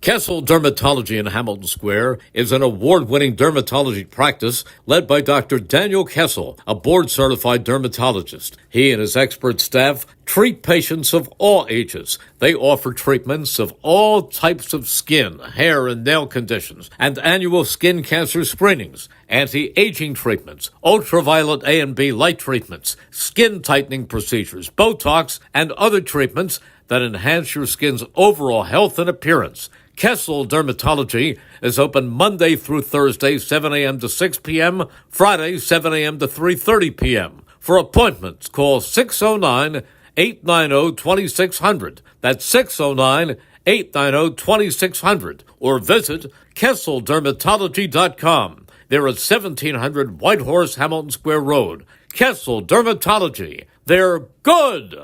Kessel Dermatology in Hamilton Square is an award-winning dermatology practice led by Dr. Daniel Kessel, a board-certified dermatologist. He and his expert staff treat patients of all ages. They offer treatments of all types of skin, hair, and nail conditions, and annual skin cancer screenings, anti-aging treatments, ultraviolet A and B light treatments, skin tightening procedures, Botox, and other treatments that enhance your skin's overall health and appearance. Kessel Dermatology is open Monday through Thursday, 7 a.m. to 6 p.m., Friday, 7 a.m. to 3:30 p.m. For appointments, call 609-890-2600. That's 609-890-2600. Or visit KesselDermatology.com. They're at 1700 Whitehorse, Hamilton Square Road. Kessel Dermatology. They're good.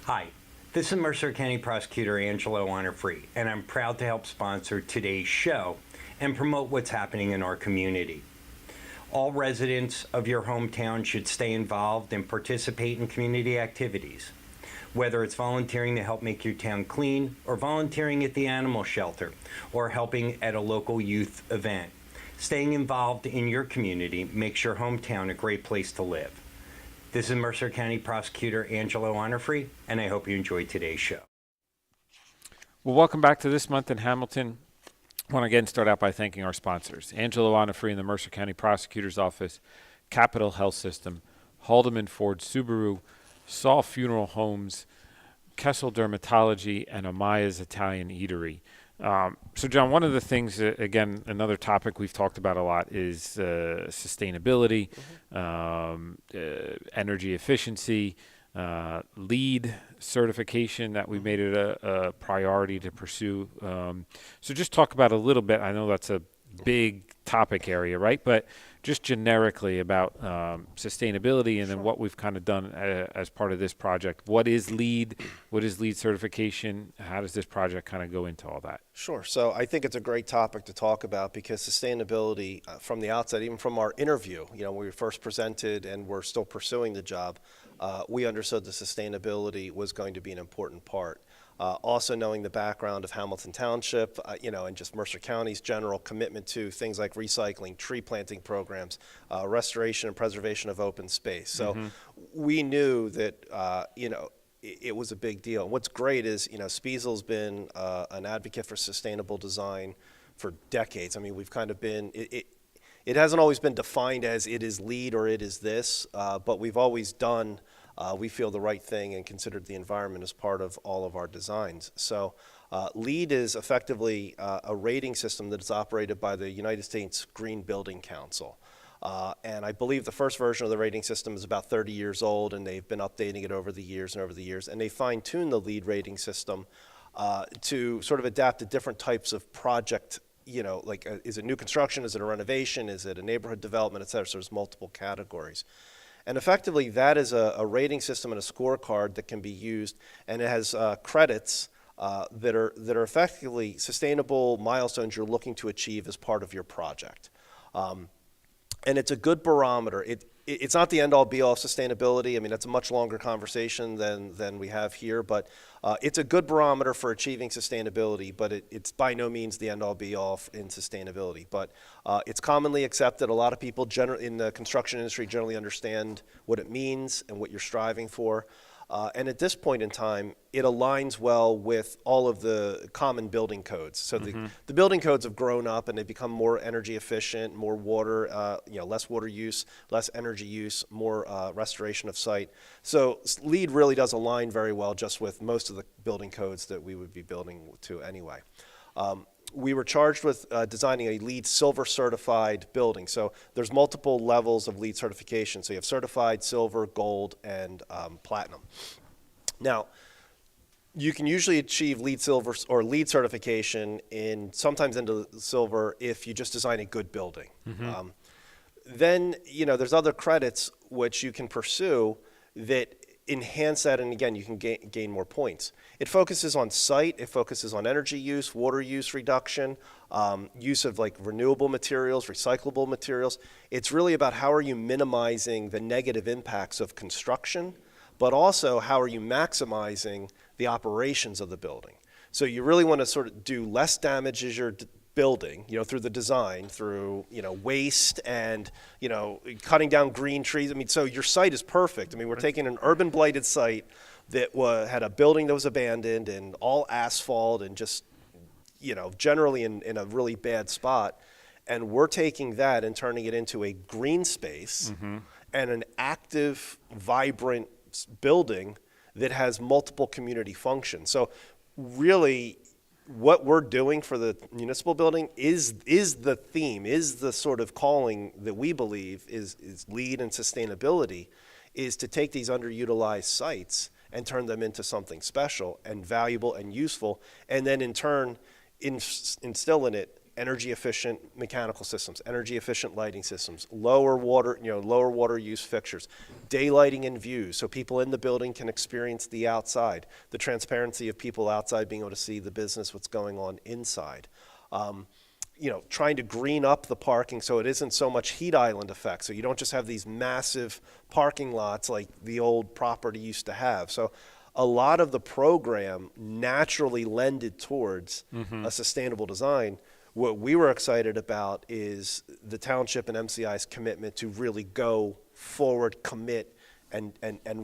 Hi. This is Mercer County Prosecutor Angelo Honor-Free, and I'm proud to help sponsor today's show and promote what's happening in our community. All residents of your hometown should stay involved and participate in community activities, whether it's volunteering to help make your town clean, or volunteering at the animal shelter, or helping at a local youth event. Staying involved in your community makes your hometown a great place to live. This is Mercer County Prosecutor Angelo Honor-Free, and I hope you enjoyed today's show.
Well, welcome back to This Month in Hamilton. I want to again start out by thanking our sponsors, Angelo Honor-Free in the Mercer County Prosecutor's Office, Capital Health System, Haldeman Ford-Subaru, Saul Funeral Homes, Kessel Dermatology, and Amaya's Italian Eatery. So, John, one of the things, again, another topic we've talked about a lot is sustainability, energy efficiency, LEED certification that we made it a priority to pursue. So just talk about a little bit. I know that's a big topic area, right? But just generically about sustainability and then what we've kind of done as part of this project. What is LEED? What is LEED certification? How does this project kind of go into all that?
Sure. So I think it's a great topic to talk about because sustainability from the outset, even from our interview, when we first presented and we're still pursuing the job, we understood that sustainability was going to be an important part. Also knowing the background of Hamilton Township, and just Mercer County's general commitment to things like recycling, tree planting programs, restoration and preservation of open space. So we knew that, it was a big deal. What's great is, Spiezle's been an advocate for sustainable design for decades. I mean, we've kind of been, it hasn't always been defined as it is LEED or it is this, but we've always done we feel the right thing and considered the environment as part of all of our designs. So LEED is effectively a rating system that is operated by the United States Green Building Council. And I believe the first version of the rating system is about 30 years old, and they've been updating it over the years. And they fine-tuned the LEED rating system to sort of adapt to different types of project. Like is it new construction? Is it a renovation? Is it a neighborhood development, et cetera? So there's multiple categories. And effectively, that is a rating system and a scorecard that can be used, and it has credits that are effectively sustainable milestones you're looking to achieve as part of your project. And it's a good barometer. It's not the end-all be-all of sustainability. I mean, that's a much longer conversation than we have here, but it's a good barometer for achieving sustainability, but it's by no means the end-all be-all in sustainability. But it's commonly accepted. A lot of people in the construction industry generally understand what it means and what you're striving for. And at this point in time, it aligns well with all of the common building codes. So the building codes have grown up and they become more energy efficient, more water, less water use, less energy use, more restoration of site. So LEED really does align very well just with most of the building codes that we would be building to anyway. We were charged with designing a LEED Silver certified building. So there's multiple levels of LEED certification. So you have certified, silver, gold, and platinum. Now, you can usually achieve LEED Silver or LEED certification sometimes into silver if you just design a good building. Then, there's other credits which you can pursue that enhance that, and again, you can gain more points. It focuses on site, it focuses on energy use, water use reduction, use of like renewable materials, recyclable materials. It's really about how are you minimizing the negative impacts of construction, but also how are you maximizing the operations of the building. So you really want to sort of do less damage as you're building, through the design, through, waste and, cutting down green trees. I mean, so your site is perfect. I mean, we're taking an urban blighted site that had a building that was abandoned and all asphalt and just, generally in a really bad spot. And we're taking that and turning it into a green space and an active, vibrant building that has multiple community functions. So really, what we're doing for the municipal building is the theme, is the sort of calling that we believe is LEED and sustainability, is to take these underutilized sites and turn them into something special and valuable and useful, and then in turn instill in it energy efficient mechanical systems, energy efficient lighting systems, lower water use fixtures, daylighting and views so people in the building can experience the outside, the transparency of people outside being able to see the business, what's going on inside. Trying to green up the parking so it isn't so much heat island effect. So you don't just have these massive parking lots like the old property used to have. So a lot of the program naturally lended towards a sustainable design. What we were excited about is the Township and MCI's commitment to really go forward, commit, and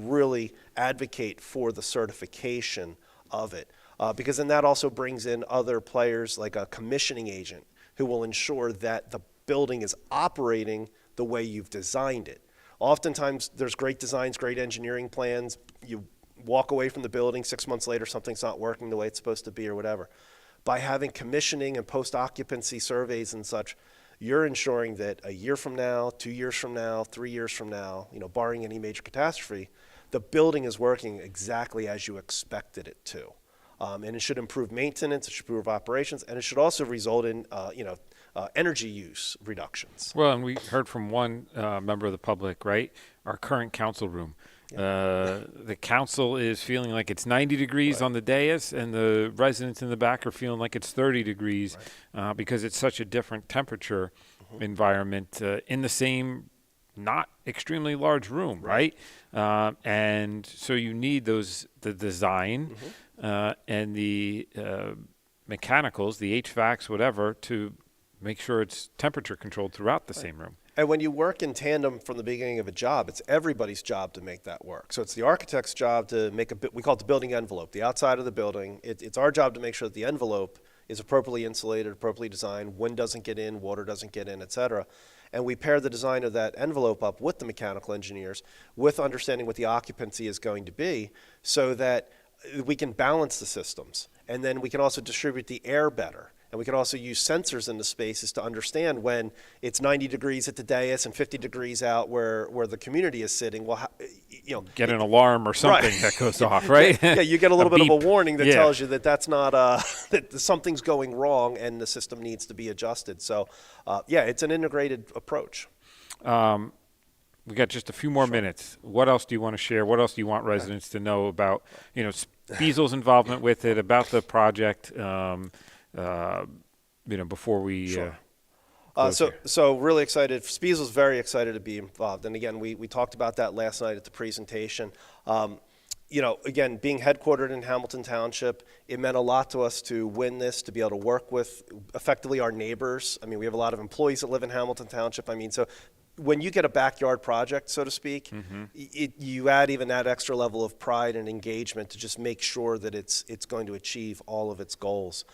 really advocate for the certification of it. Because then that also brings in other players like a commissioning agent who will ensure that the building is operating the way you've designed it. Oftentimes there's great designs, great engineering plans. You walk away from the building, 6 months later something's not working the way it's supposed to be or whatever. By having commissioning and post-occupancy surveys and such, you're ensuring that a year from now, 2 years from now, 3 years from now, barring any major catastrophe, the building is working exactly as you expected it to. And it should improve maintenance, it should improve operations, and it should also result in, energy use reductions.
Well, and we heard from one member of the public, right? Our current council room. The council is feeling like it's 90 degrees on the dais, and the residents in the back are feeling like it's 30 degrees because it's such a different temperature environment in the same not extremely large room, right? And so you need the design and the mechanicals, the HVACs, whatever, to make sure it's temperature controlled throughout the same room.
And when you work in tandem from the beginning of a job, it's everybody's job to make that work. So it's the architect's job to make we call it the building envelope, the outside of the building. It's our job to make sure that the envelope is appropriately insulated, appropriately designed, wind doesn't get in, water doesn't get in, et cetera. And we pair the design of that envelope up with the mechanical engineers with understanding what the occupancy is going to be so that we can balance the systems. And then we can also distribute the air better. And we can also use sensors in the spaces to understand when it's 90 degrees at the dais and 50 degrees out where the community is sitting. Well,
get an alarm or something that goes off, right?
Yeah, you get a little bit of a warning that
Yeah.
tells you that that's not that something's going wrong and the system needs to be adjusted. So, it's an integrated approach.
We got just a few more minutes. What else do you want to share? What else do you want residents to know about, Spiezle's involvement with it, about the project, before we
Sure.
close here?
So really excited. Spiezle's very excited to be involved. And again, we talked about that last night at the presentation. Again, being headquartered in Hamilton Township, it meant a lot to us to win this, to be able to work with effectively our neighbors. I mean, we have a lot of employees that live in Hamilton Township. I mean, so when you get a backyard project, so to speak, you add even that extra level of pride and engagement to just make sure that it's going to achieve all of its goals.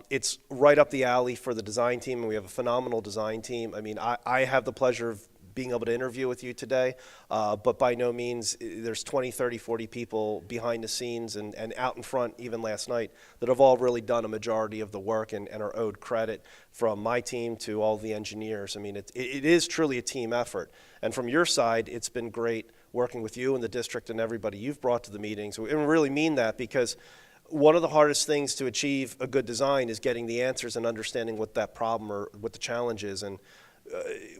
It's right up the alley for the design team, and we have a phenomenal design team. I mean, I have the pleasure of being able to interview with you today, but by no means, there's 20, 30, 40 people behind the scenes and out in front, even last night, that have all really done a majority of the work and are owed credit, from my team to all the engineers. I mean, it is truly a team effort. And from your side, it's been great working with you and the district and everybody you've brought to the meetings. And we really mean that, because one of the hardest things to achieve a good design is getting the answers and understanding what that problem or what the challenge is. And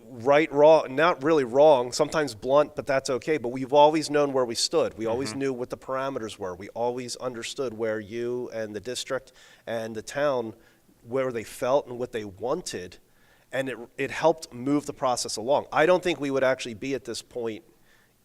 right, wrong, not really wrong, sometimes blunt, but that's okay. But we've always known where we stood. We always knew what the parameters were. We always understood where you and the district and the town, where they felt and what they wanted. And it helped move the process along. I don't think we would actually be at this point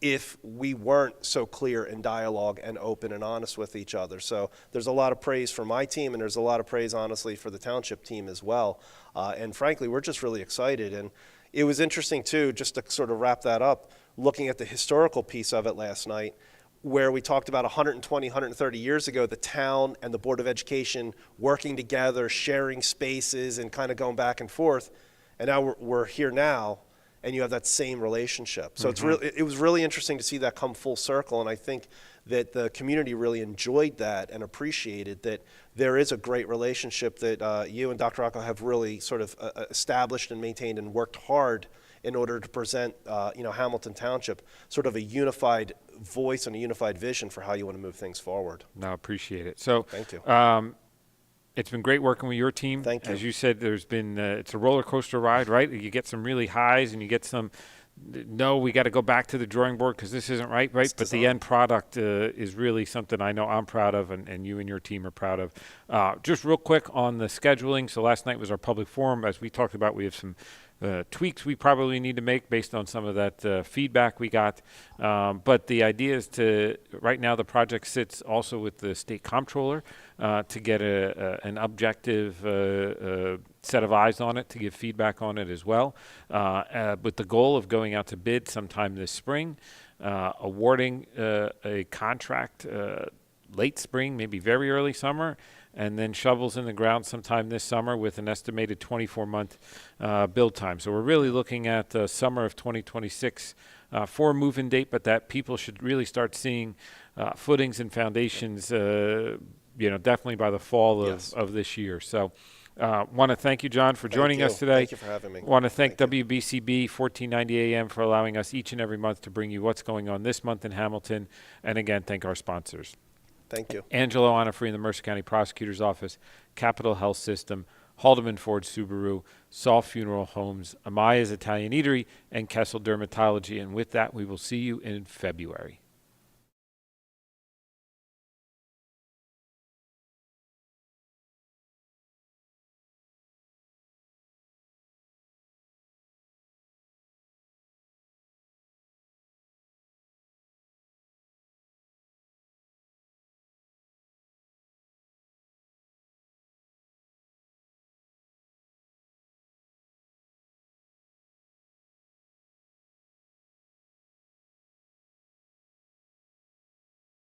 if we weren't so clear in dialogue and open and honest with each other. So there's a lot of praise for my team, and there's a lot of praise, honestly, for the township team as well. And frankly, we're just really excited. And it was interesting, too, just to sort of wrap that up, looking at the historical piece of it last night, where we talked about 120, 130 years ago, the town and the Board of Education working together, sharing spaces, and kind of going back and forth. And now we're here now, and you have that same relationship. So it was really interesting to see that come full circle, and I think that the community really enjoyed that and appreciated that there is a great relationship that you and Dr. Rocco have really sort of established and maintained and worked hard in order to present Hamilton Township sort of a unified voice and a unified vision for how you want to move things forward.
No, appreciate it. So
thank you.
It's been great working with your team.
Thank you.
As you said, there's been it's a roller coaster ride, right? You get some really highs and you get some, no, we got to go back to the drawing board because this isn't right? But the end product is really something I know I'm proud of, and you and your team are proud of. Just real quick on the scheduling. So last night was our public forum. As we talked about, we have some tweaks we probably need to make based on some of that feedback we got. But the idea is to, right now the project sits also with the state comptroller to get an objective set of eyes on it, to give feedback on it as well, with the goal of going out to bid sometime this spring, awarding a contract late spring, maybe very early summer, and then shovels in the ground sometime this summer with an estimated 24-month build time. So we're really looking at summer of 2026 for a move-in date, but that people should really start seeing footings and foundations, definitely by the fall of this year. So want to thank you, John, for joining us today.
Thank you for having me.
Want to thank WBCB 1490 AM for allowing us each and every month to bring you what's going on this month in Hamilton. And again, thank our sponsors.
Thank you.
Angelo Onifree in the Mercer County Prosecutor's Office, Capital Health System, Haldeman Ford-Subaru, Saul Funeral Homes, Amaya's Italian Eatery, and Kessel Dermatology. And with that, we will see you in February.